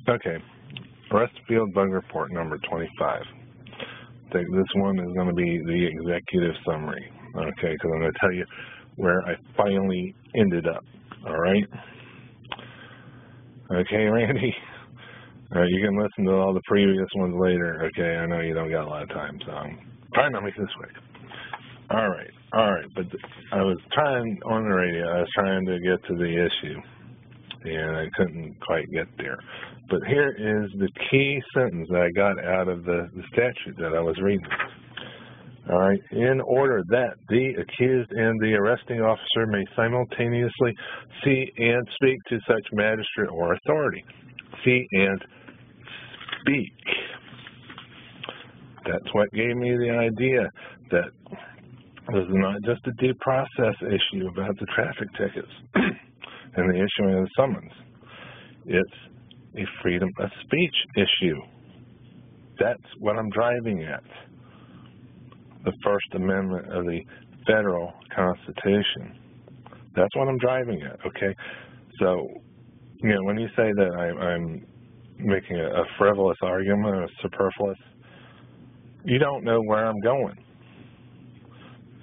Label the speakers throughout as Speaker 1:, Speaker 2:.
Speaker 1: Okay, arrestafield bug report number 25. I think this one is going to be the executive summary, okay, because I'm going to tell you where I finally ended up, all right? Okay, Randy? You can listen to all the previous ones later, okay? I know you don't got a lot of time, so I'm trying to make this quick. All right, but I was trying on the radio, I was trying to get to the issue, and I couldn't quite get there. But here is the key sentence that I got out of the statute that I was reading. All right, in order that the accused and the arresting officer may simultaneously see and speak to such magistrate or authority. See and speak. That's what gave me the idea that this is not just a due process issue about the traffic tickets and the issuing of the summons. It's a freedom of speech issue. That's what I'm driving at. The First Amendment of the federal Constitution. That's what I'm driving at, okay? So, you know, when you say that I'm making a frivolous argument or superfluous, you don't know where I'm going.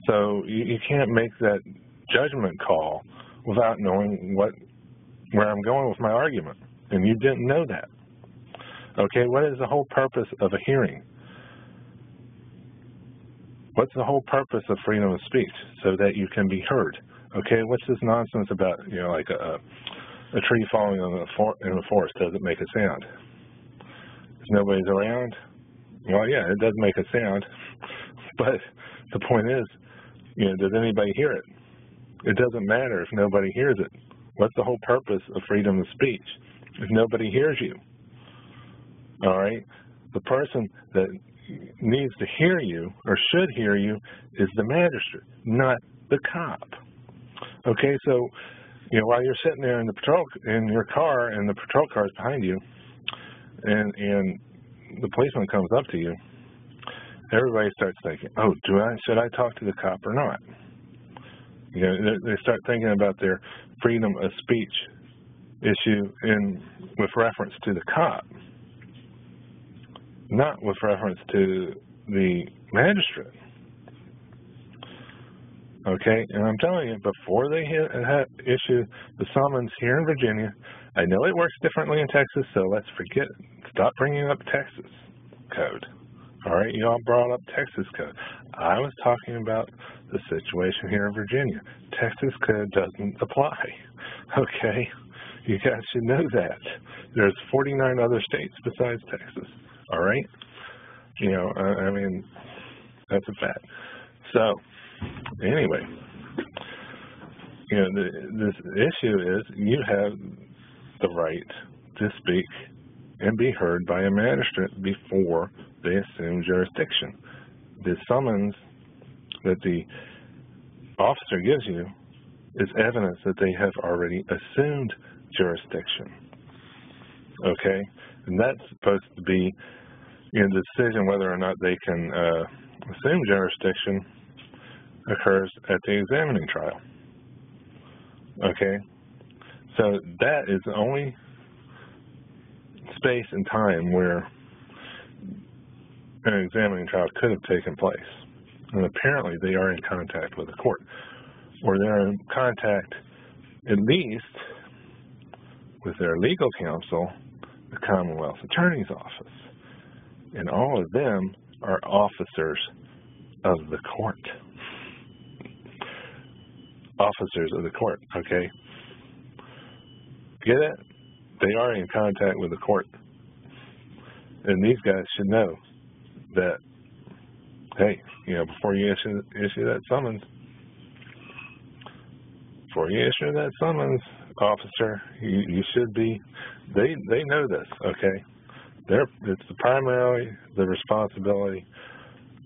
Speaker 1: So you can't make that judgment call without knowing where I'm going with my argument. And you didn't know that. Okay, what is the whole purpose of a hearing? What's the whole purpose of freedom of speech? So that you can be heard. Okay, what's this nonsense about, you know, like a tree falling in the forest doesn't make a sound? If nobody's around, well, yeah, it does make a sound. But the point is, you know, does anybody hear it? It doesn't matter if nobody hears it. What's the whole purpose of freedom of speech if nobody hears you? All right? The person that needs to hear you or should hear you is the magistrate, not the cop. Okay, so, you know, while you're sitting there in your car and the patrol car is behind you and the policeman comes up to you, everybody starts thinking, oh, should I talk to the cop or not? You know, they start thinking about their freedom of speech issue with reference to the cop, not with reference to the magistrate. Okay, and I'm telling you, before they issue the summons here in Virginia, I know it works differently in Texas, so let's stop bringing up Texas code. All right, you all brought up Texas code. I was talking about the situation here in Virginia. Texas code doesn't apply. Okay, you guys should know that. There's 49 other states besides Texas. All right, you know, I mean, that's a fact. So, anyway, you know, this issue is you have the right to speak and be heard by a magistrate before they assume jurisdiction. The summons that the officer gives you is evidence that they have already assumed jurisdiction. Okay? And that's supposed to be, you know, the decision whether or not they can assume jurisdiction occurs at the examining trial. Okay? So that is the only space and time where an examining trial could have taken place. And apparently they are in contact with the court, or they're in contact at least with their legal counsel, the Commonwealth Attorney's Office. And all of them are officers of the court. Officers of the court, okay? Get it? They are in contact with the court. And these guys should know that, hey, you know, before you issue that summons, officer, you should be, they know this, okay? It's primarily the responsibility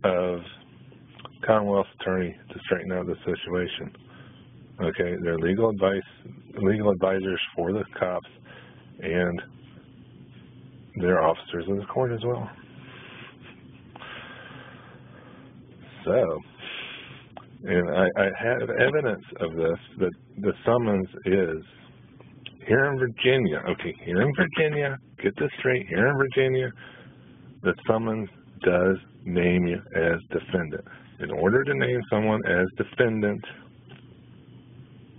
Speaker 1: of Commonwealth Attorney to straighten out the situation. Okay, they're legal advisors for the cops, and they're officers of the court as well. So, and I have evidence of this, that the summons is here in Virginia, okay, here in Virginia, get this straight, here in Virginia, the summons does name you as defendant. In order to name someone as defendant,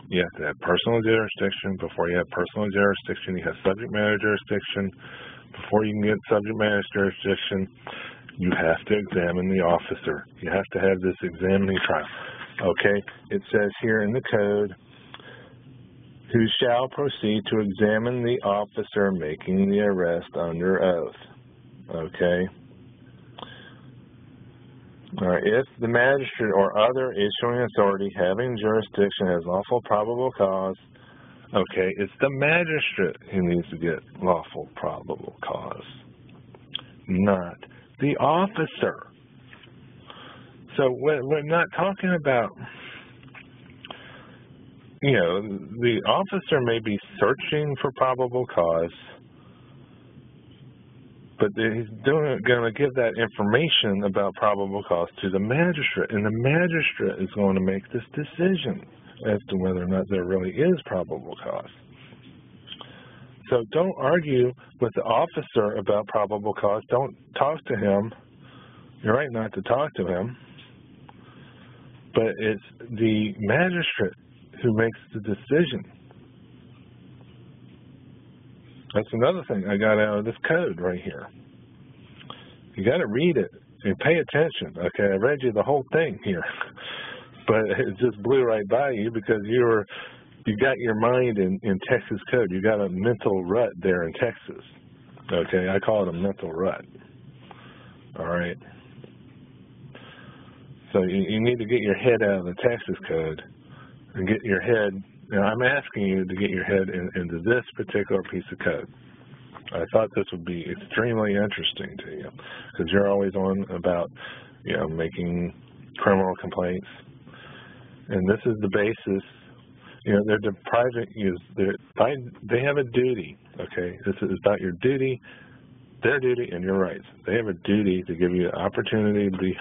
Speaker 1: you have to have personal jurisdiction. Before you have personal jurisdiction, you have subject matter jurisdiction. Before you can get subject matter jurisdiction, you have to examine the officer. You have to have this examining trial. Okay, it says here in the code, who shall proceed to examine the officer making the arrest under oath. Okay. All right. If the magistrate or other issuing authority having jurisdiction has lawful probable cause, okay, it's the magistrate who needs to get lawful probable cause, not the officer. So we're not talking about, you know, the officer may be searching for probable cause, but he's going to give that information about probable cause to the magistrate, and the magistrate is going to make this decision as to whether or not there really is probable cause. So don't argue with the officer about probable cause. Don't talk to him. You're right not to talk to him, but it's the magistrate who makes the decision. That's another thing I got out of this code right here. You got to read it and pay attention. Okay, I read you the whole thing here, but it just blew right by you because you got your mind in Texas code. You got a mental rut there in Texas. Okay, I call it a mental rut. All right. So you need to get your head out of the Texas code and get your head. Now, I'm asking you to get your head into this particular piece of code. I thought this would be extremely interesting to you because you're always on about, you know, making criminal complaints. And this is the basis. You know, they're depriving you. They have a duty, okay? This is about your duty, their duty, and your rights. They have a duty to give you an opportunity to be heard.